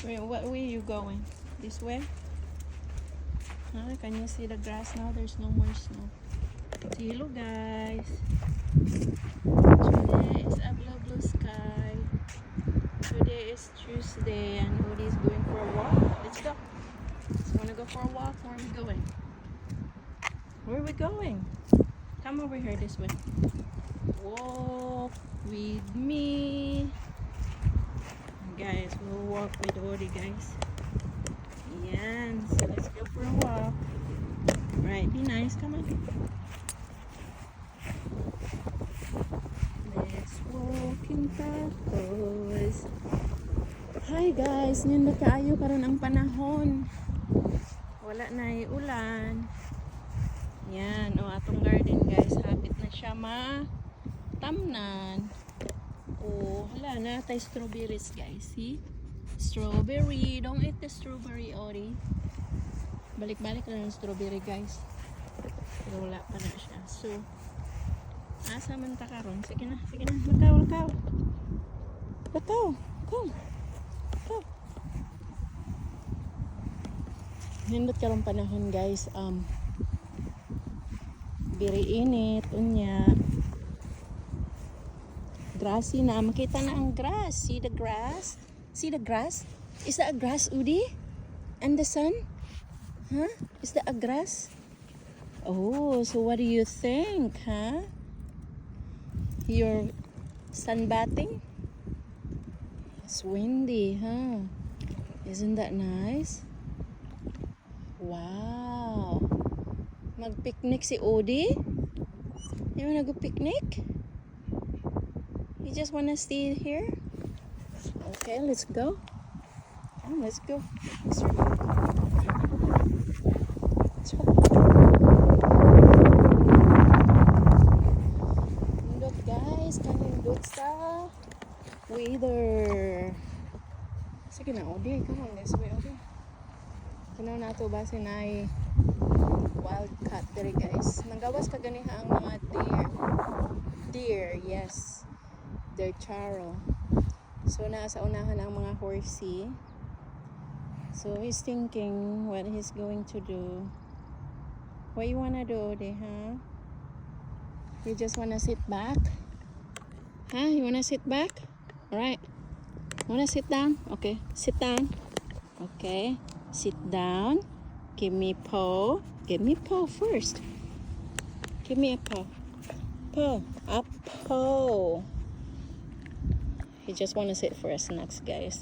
What way are you going? This way? Can you see the grass now? There's no more snow. Hello guys. Today is a blue sky. Today is Tuesday and Odi is going for a walk. Let's go. So wanna go for a walk? Where are we going? Where are we going? Come over here this way. Walk with me. Guys, we'll walk with Odi guys. Yan. So let's go for a walk. Right, be nice. Come on. Let's walk in tacos. Hi guys, ngayon na kaayo karon ang panahon. Wala na ulan. Yan, atong garden guys, hapit na siya matamnan. Hala na tayo strawberries guys, see? Strawberry, don't eat the strawberry, Odi. Balik-balik na ng strawberry guys. Pero wala pa na siya. So, asa man ta karon? Sige na, lakaw. Lakaw, come. Go. Hindot karong panahon guys, very init, unya. Grassy na, makita na ang grass. See the grass? See the grass? Is that a grass, Udi? And the sun? Huh? Is that a grass? Oh, so what do you think, huh? You're sunbathing? It's windy, huh? Isn't that nice? Wow. Mag-picnic si Odi? You wanna go picnic? You just wanna stay here? Okay, let's go. Oh, let's go. Let's go. Nindot guys, kanindot sa weather. Sige na, Odi. Come on, this way, Odi. Kunaw na ito ba sinay wildcat dere guys. Nanggawas ka ganiha ang mga deer, yes. They're charo. So nasa unahan ang mga horsey. So he's thinking what he's going to do. What you wanna do, Odi, huh? You just wanna sit back? Huh? You wanna sit back? Alright. Wanna sit down? Okay. Sit down. Okay. Sit down. Give me paw. Give me paw first. Give me a paw. Paw. Up paw. You just wanna sit for a snacks, guys.